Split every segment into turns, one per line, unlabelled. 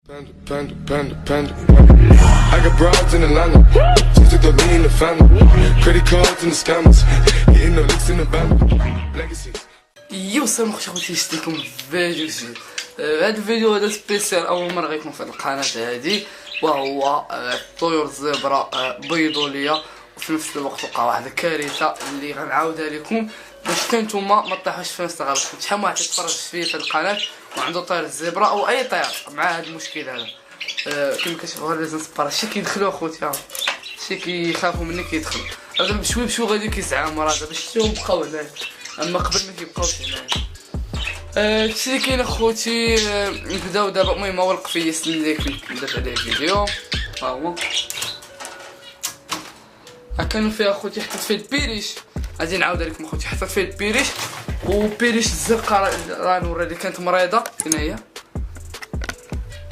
Panda. I got broads in Atlanta, just to throw me in the family. Credit cards and the scammers, getting no licks in the band. Legacies.
يو سلام خوتي شفت لكم فيديو جديد. هذا الفيديو هذا سبيسيال اول مره غيكون في القناه هذه، وهو طيور الزبرة بيضوليه، وفي نفس الوقت وقع واحد الكارثه اللي غنعاودها لكم باش حتى نتوما ما طيحوش في نفس الغلط. شحال من واحد يتفرج فيه في القناه وعنده طير الزبرة او اي طير مع هذا المشكل هذا. كما كتشوفوا لازم نصبر شي كيدخلوا اخوتي، شي كيخافوا مني كيدخلوا، راه بشوي بشوي غادي كيزعموا راه باش شتو بقاو هنايا، اما قبل ما كيبقاوش هنايا. هادشي اللي كاين اخوتي. نبداو دابا. المهم هو القفيس اللي كنت درت عليه فيديو، ها هو كانوا فيه اخوتي. حطيت فيه البيريش، غادي نعاود لكم اخوتي. حطيت فيه البيريش وبيريش الزرقاء راه نوري اللي كانت مريضه. فين هي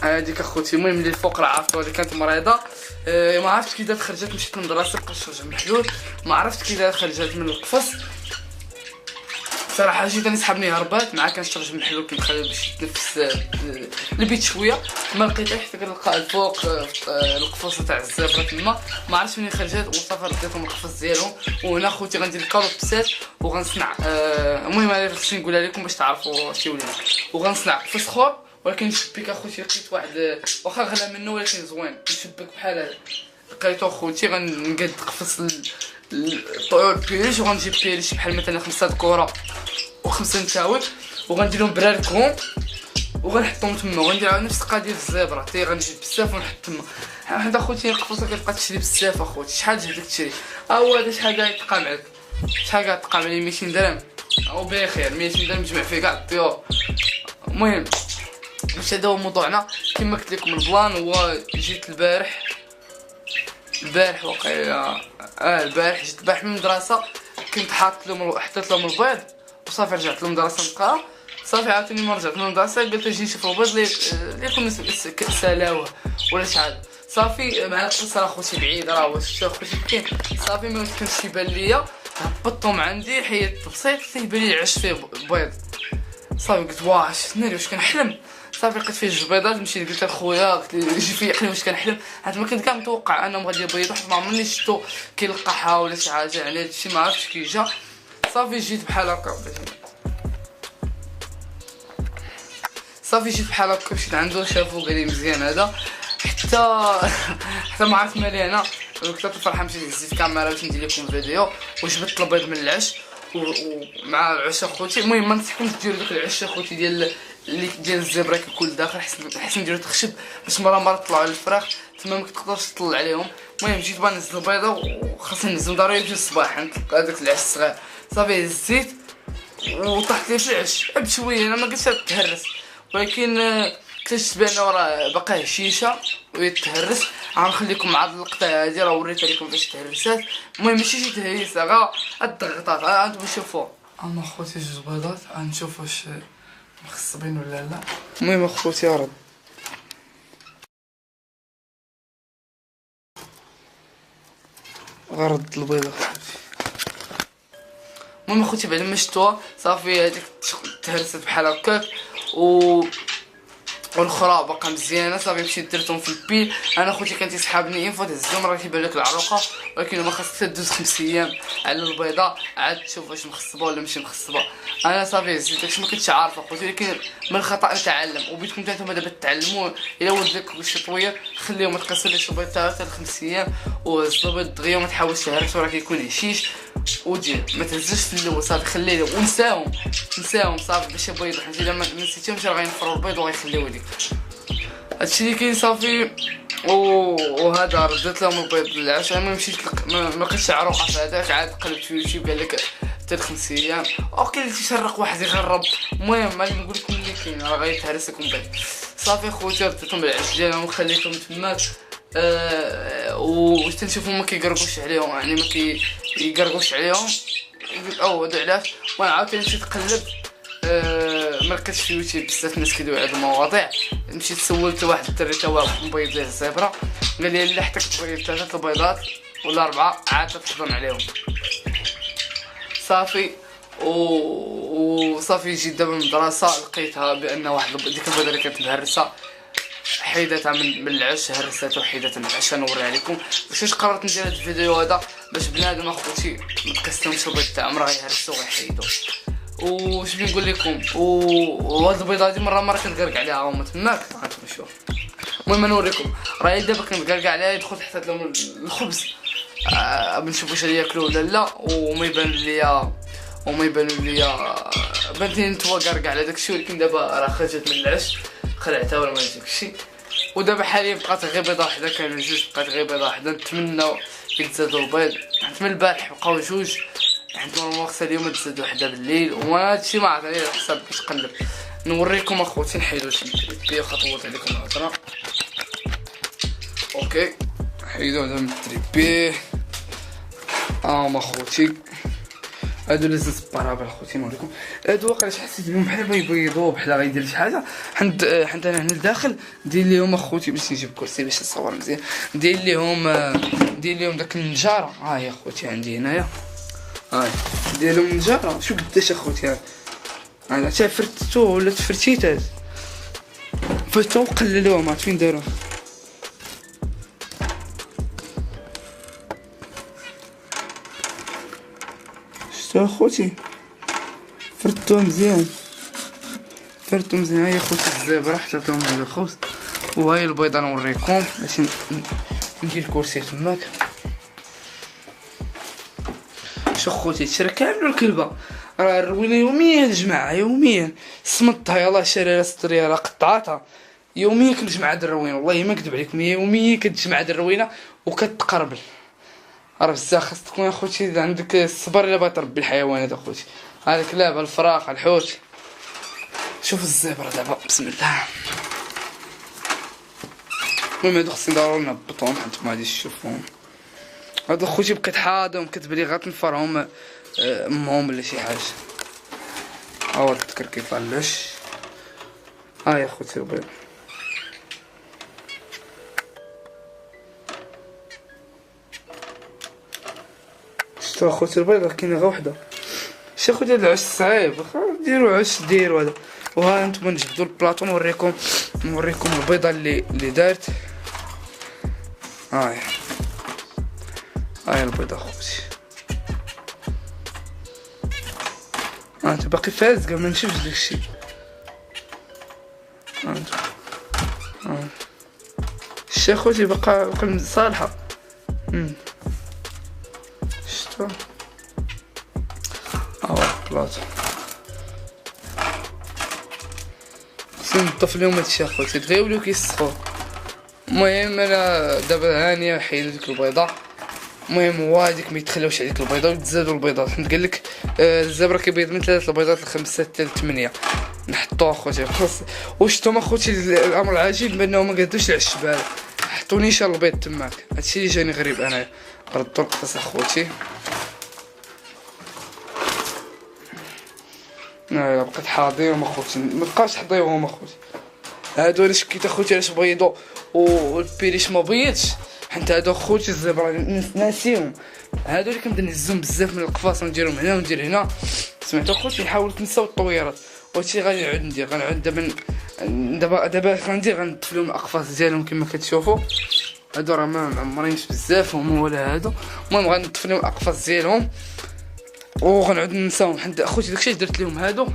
هذيك اخوتي؟ المهم اللي الفوق راه عرفتوا اللي كانت مريضه. ما عرفتش كي دارت خرجت، مشيت للمدرسه بقيت نشرج محلول، ما عرفتش كي دارت خرجت من القفص. صراحه جيت نسحبني هربات مع كنشرج محلول كنخلي باش يتنفس البيت شويه، ما لقيتها حتى كنلقى الفوق القفص تاع الزبره تما، ما عرفتش منين خرجت وصافي رديتهم القفص ديالهم. وهنا خوتي غندير الكادو بسات وغنصنع. المهم هذا خصني نقولها لكم باش تعرفوا شي ولينا. وغنصنع قفص اخر، ولكن نشبك اخوتي. لقيت واحد واخا غلا منه ولكن زوين، نشبك بحال هذا. لقيتو اخوتي غنقاد قفص الطيور بيريش، وغنجيب بيريش بحال مثلا 5 كره و5 نتاوي، وغنديرهم براركهم وغنحطهم تما، وغندير نفس قضيه الزبره تي غنجيب بزاف ونحط تما. حنا اخوتي القفصه كتبقى تشري بزاف اخوتي. شحال جهدك تشري؟ هو هذا شحال غيتقام عليك؟ شحال غتقام عليه؟ 200 درهم او بخير 200 درهم تجمع فيه كاع الطيور. المهم باش هذا هو موضوعنا. كما قلت لكم البلان هو جيت البارح واقيلا البارح جيت البارح من المدرسه، كنت حطيت لهم البيض وصافي رجعت للمدرسه نقرا. صافي عاوتاني ما رجعت للمدرسه قلت اجي نشوف البيض اللي يكون سلاوه ولا شحال. صافي مع القصه راه خوتي بعيد، راه واش خوتي كاين. صافي ما كانش يبان ليا، هبطتهم عندي حيدت البسيط تيبان لي عش فيه بيض. صافي قلت واش ناري واش كنحلم. صافي لقيت فيه 2 بيضات، مشيت قلت لخويا قلت لي جي فيا حلم واش كنحلم، حيت ما كنت كاع متوقع انهم غادي يبيضوا، حيت ما عمرني شفتو كيلقحها ولا شي حاجه، يعني هادشي ما عرفتش كي جا. صافي جيت بحال هكا مشيت عنده شافو قال لي مزيان هذا. حتى ما عرفت مالي انا، كنت فرحان مشيت هزيت الكاميرا باش ندير لكم فيديو، وجبت البيض من العش ومع العش اخوتي. المهم ما نصحكمش ديروا داك العش اخوتي ديال الزبره كيكون لداخل، حسن نديرو تخشب باش مره طلعوا الفراخ تما ما كتقدرش تطلع عليهم. المهم جيت بغا نهز البيضه وخاصني نهزهم ضروري يمشي الصباح عند هذاك العش الصغير. صافي هزيت وطحت لي في العش بشويه، انا ما قلتش تهرس، ولكن اكتشفت بانه راه باقي هشيشه ويتهرس. غنخليكم مع هاد اللقطه هادي، راه وريتها لكم باش تهرسات. المهم ماشي شي تهريسه، غير الضغطات انتم شوفوا. اما خوتي 2 بيضات غنشوف واش مخصبين ولا لا. المهم اخوتي رد غرد البيضه اخوتي. المهم اخوتي بعد ما شفتوها صافي هذيك تهرست بحال هكاك والاخرى باقا مزيانه. صافي مشيت درتهم في البيل. انا خوتي كان تيسحابني انفو تهزهم راه كيبان لك العروقه، ولكن ما خاصك تدوز 5 ايام على البيضه عاد تشوف واش مخصبه ولا ماشي مخصبه. انا صافي هزيت داكشي ما كنتش عارف اخوتي، ولكن من الخطا نتعلم، وبيتكم نتوما دابا تتعلموا. الا ولدك شي طويل خليهم ما تقصرليش البيض 3 ل 5 ايام، وهز البيض دغيا وما تحاولش تهرس، راه كيكون هشيش ودير ما تهزش في الاول. صافي خليه ونساهم صافي باش يبيضوا، حيت الا ما نسيتيهمش راه غينفروا البيض وغيخليوه ليك. هادشي اللي كاين صافي. وهذا رديت لهم البيض للعشاء. ما مشيت ما لقيتش عروقه في هذاك، عاد قلبت في اليوتيوب قال لك حتى 5 ايام. اوكي اللي تيشرق واحد يغرب. المهم غادي نقول لكم اللي كاين راه غيتهرس لكم بيض. صافي خوتي رديتهم بالعش ديالهم وخليتهم تماك. واش تنشوفهم ما كيقرقوش عليهم، يعني ما كيقرقوش عليهم. يقول هذا علاش. وانا عاوتاني مشيت قلبت ما لقيتش في يوتيوب بزاف الناس كيدويو على هاد المواضيع. مشيت سولت واحد الدري تا هو مبيض ليه الزبره، قال لي لا حتى كتبيض 3 البيضات ولا 4 عاد تحضن عليهم. صافي وصافي جيت دابا من المدرسه لقيتها بان واحد ديك البيضه اللي كانت مهرسه حيدتها من العش، هرستها وحيدتها من العش. نوريها لكم واش قررت ندير هاد الفيديو هذا باش بنادم اخوتي ما تكسلهمش البيض تاعهم، راه يهرسوا ويحيدوا. واش نقول لكم، وهاد البيضه هادي مره كنقرق عليها هما تماك هانتوما شوف. المهم نوريكم راه دابا كنقرق عليها يدخل حتى لهم الخبز بنشوف واش ياكلوا ولا لا. وما يبان ليا بانت لي نتوا قرق على داكشي، ولكن دابا راه خرجت من العش خلعتها ولا ما داكشي. ودابا حاليا بقات غير بيضه وحده، كانوا جوج بقات غير بيضه وحده. نتمنى يتزادوا البيض، حيت من البارح بقاو جوج، حيت نورمال خصها اليوم تزاد وحده بالليل. وهادشي ما عرفت عليه حساب كتقلب. نوريكم اخوتي نحيدو شي تريبي خطوات عليكم الهضره. اوكي حيدو هذا من التريبي. ما اخوتي هادو اللي زدت البرابر اخوتي نوريكم. هادو واقيلا حسيت بهم بحال يبيضوا بحال غيدير شي حاجه. حنت انا هنا لداخل ندير ليهم اخوتي باش نجيب كرسي باش نصور مزيان. ندير ليهم داك النجاره. ها هي اخوتي عندي هنايا، هاي ندير لهم النجاره. شوف قداش اخوتي هذا حتى فرتو ولا تفرتيت فتو قللوهم. عرفت فين داروهم؟ شتو اخوتي فرتو مزيان هاي اخوتي الزبره حطيتهم هذا الخبز. وهاي البيضه نوريكم باش ندير كرسي تماك. شو اخوتي تشرى كامل الكلبه، راه الروينه يوميا الجماعه يوميا صمتها يلاه شاري راس ريال قطعتها يوميا كنجمع هاد الروينه. والله ما نكذب عليكم يوميا كتجمع هاد الروينه وكتقربل. راه بزاف خاص تكون اخوتي عندك الصبر الا باغي تربي الحيوانات اخوتي. هاد الكلاب الفراخ الحوت. شوف الزبره دابا بسم الله. المهم هادو خصني ضروري نهبطهم حيت ما غاديش نشوفهم. هادو خوتي بقيت حاضهم كتبلي غتنفرهم امهم ولا شي حاجه. هاو التكر كيطلعش. يا خوتي البيض شتو اخوتي البيضه كاينه غير وحده. شي اخوتي هاد العش صعيب ديرو عش ديرو هذا. وها نتوما نجبدو البلاطو نوريكم البيضه اللي دارت. هاي البيضه اخوتي. انت باقي فازقه ما نشوفش داكشي. شتي اخوتي باقا صالحه. شتو البلاطو خصني نطفي لهم هادشي اخوتي دغيا ولاو كيسخو. المهم انا دابا هانيه حيدت ديك البيضه. المهم هو هاديك ما يتخلاوش عليك البيضه وتزادوا البيضات. حيت قالك الزبره كيبيض من 3 البيضات ل5 حتى ل8 نحطو اخوتي. وشتو اخوتي الامر العجيب بانهم ما قادوش العشبال حطونيش البيض تماك. هادشي اللي جاني غريب انايا. ردوا القفص اخوتي. بقيت حاضيهم اخوتي مبقاش حضيوهم اخوتي. هادو اللي شكيت اخوتي علاش بيضو والبيريش ما بيضش حيت هادو اخوتي الزبره ناسيهم. هادو اللي كنبدا نهزهم بزاف من القفاص ونديرهم هنا وندير هنا. سمعتو اخوتي حاولت نساو الطويرات وهادشي غادي نعاود ندير. غنعود دابا غندير غنطفي لهم الاقفاص ديالهم كما كتشوفوا. هادو راه ما معمرينش بزاف هما ولا هادو. المهم غنطفي لهم الاقفاص ديالهم وغنعود ننساهم. حيت اخوتي داكشي درت لهم هادو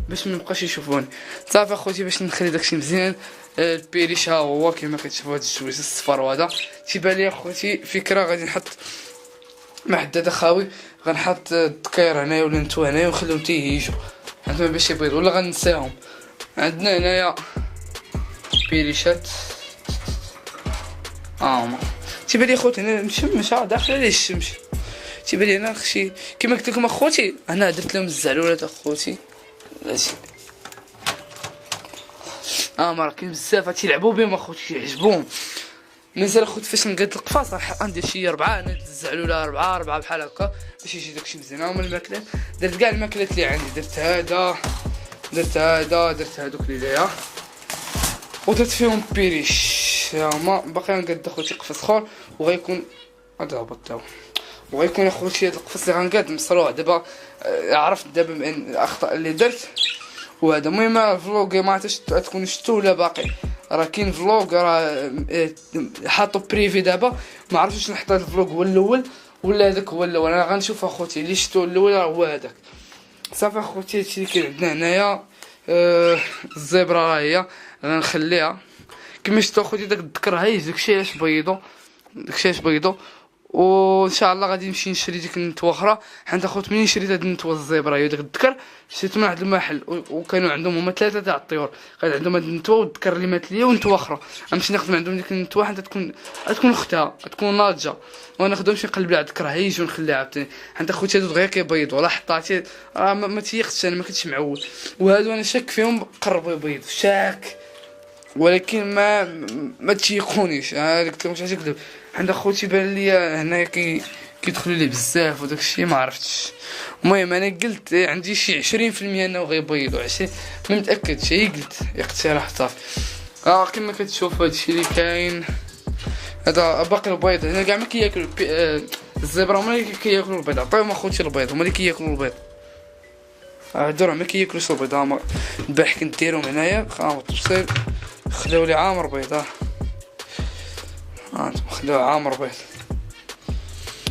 باش ما يبقاش يشوفوني. صافي اخوتي باش نخلي داكشي مزيان. البيريش ها هو كما كتشوفوا هاد الجويس الصفر وهذا. تيبان لي اخوتي فكره غادي نحط محدد اخاوي. غنحط الدكاير هنايا ولا نتو هنايا ونخليهم تيهيجوا حيت باش يبيضوا ولا غنساهم. عندنا هنايا بيريشات تيبان لي اخوتي هنا مشمش داخله ليه الشمس. تيبان لي هنا شي كما قلت لكم اخوتي انا درت لهم الزعلولات اخوتي. ماشي ما كاين بزاف تيلعبوا بهم اخوتي يعجبوهم. مازال اخوتي فاش نقاد القفاص راح ندير شي 4 انا الزعلوله 4 بحال هكا باش يجي داكشي مزيان. هما الماكلات درت كاع الماكلات اللي عندي. درت هذا درت هادوك اللي ليا ودرت فيهم بيريش. هما باقي نقاد اخوتي قفص اخر وغيكون هذا هبط وغيكون اخوتي هاد القفص اللي غنقاد مصروع. دابا عرفت دابا من الاخطاء اللي درت وهذا. المهم الفلوق ما عرفتش تكون شفتو ولا باقي، راه كاين فلوق راه حاطو بريفي دابا، ما عرفتش واش نحط هذا الفلوق هو الاول ولا هذاك هو الاول. انا غنشوف اخوتي اللي شفتو الاول راه هو هذاك. صافي اخوتي هادشي اللي كاين عندنا هنايا. الزبره راه هي غنخليها كما شفتو اخوتي. داك الذكر هايج داكشي علاش بيضو، وان شاء الله غادي نمشي نشري ديك النتوه اخرى. حيت اخوت منين شريت هاد النتوه الزبره هي داك الذكر شريت من واحد المحل، وكانوا عندهم هما 3 تاع الطيور، كان عندهم هاد النتوه والذكر اللي مات ليا ونتوه اخرى. غنمشي ناخذ من عندهم ديك النتوه حتى تكون اختها تكون ناضجه، وانا ناخذهم نمشي نقلب على الذكر هايج ونخليها عاوتاني. حيت اخوتي هادو دغيا كيبيضوا، ولا حطاتي راه ما تيقتش، انا ما كنتش معول. وهادو انا شاك فيهم قربوا يبيضوا شاك، ولكن ما تيقونيش. هذاك قلت لهم ماشي كذب. عند اخوتي بان لي هنايا كيدخلوا لي بزاف وداك الشيء ما عرفتش. المهم انا قلت عندي شي 20% انه غيبيضوا 20، ما متاكدش، هي قلت اقتراح صافي. كما كتشوف هادشي اللي كاين. هذا باقي البيض هنا كاع ما كياكلوا الزبره، هما اللي كياكلوا البيض. عطيهم اخوتي البيض، هما اللي كياكلوا البيض. هادو راه ما كياكلوش البيض. هما البارح كنت دايرهم هنايا بالتفصيل، خلاو لي عامر بيض. خلاو عامر بيض.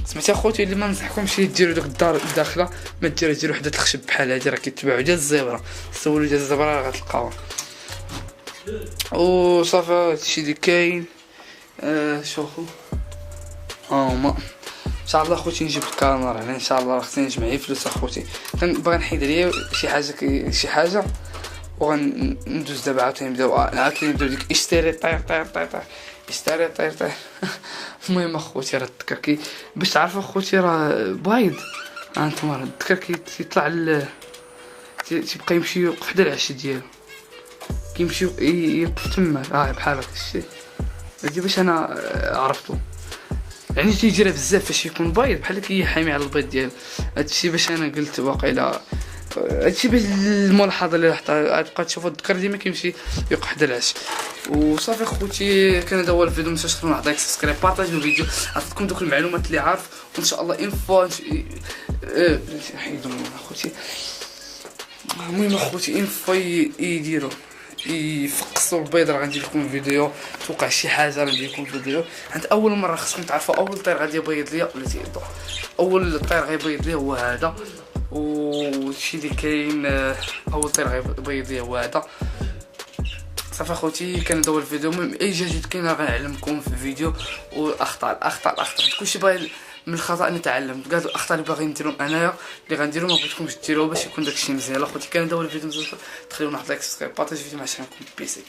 سمعتي اخوتي اللي ما ننصحكمش ديروا داك الدار الداخله، ما ديروا وحده الخشب بحال هادي، راه كيتباعوا ديال الزبره. سولوا ديال الزبره راه غتلقاوها. وصافي هادشي اللي كاين. شوفوا هما ان شاء الله اخوتي نجيب الكاميرا هنا ان شاء الله. خصني نجمع فلوس اخوتي، باغي نحيد عليا شي حاجه وغندوز دابا عاوتاني نبداو ديك اشتري طير. المهم اخوتي راه الذكر باش تعرفوا اخوتي راه بايض. انتما راه الذكر كيطلع تيبقى يمشي يوقف حدا العش ديالو، كيمشي يوقف تما بحال هكا الشيء. هادي باش انا عرفتو، يعني تيجري بزاف فاش يكون بايض بحال كيحامي على البيض ديالو. هادشي باش انا قلت واقيلا هادشي باش الملاحظه اللي غتبقى تشوفوا الذكر ديما كيمشي يوقف حدا العش. وصافي اخوتي كان هذا هو الفيديو. متنساوش تخلوا لايك سبسكرايب بارطاجيو الفيديو، عطيتكم دوك المعلومات اللي عارف. وان شاء الله انفو حيدوا اخوتي. المهم اخوتي انفو يديروا يفقصوا البيض. راه غندير لكم فيديو، توقع شي حاجه غندير لكم فيديو. حيت اول مره خصكم تعرفوا اول طير غادي يبيض ليا ولا تيبيض. اول طير غيبيض ليا هو هذا، وشي اللي كاين اول طير غيبيض ليا هو هذا. صافي اخوتي كان هذا هو الفيديو. المهم اي جديد كاين غنعلمكم في الفيديو. والاخطاء كلشي باغي من الخطا نتعلم. كاع الاخطاء اللي باغي نديرهم انايا اللي غنديرهم ما بغيتكمش ديروه باش يكون داكشي مزيان. اخوتي كان هذا هو الفيديو. تخليونا واحد لايك سبسكرايب بارطاجيو الفيديو مع شكون بيسي.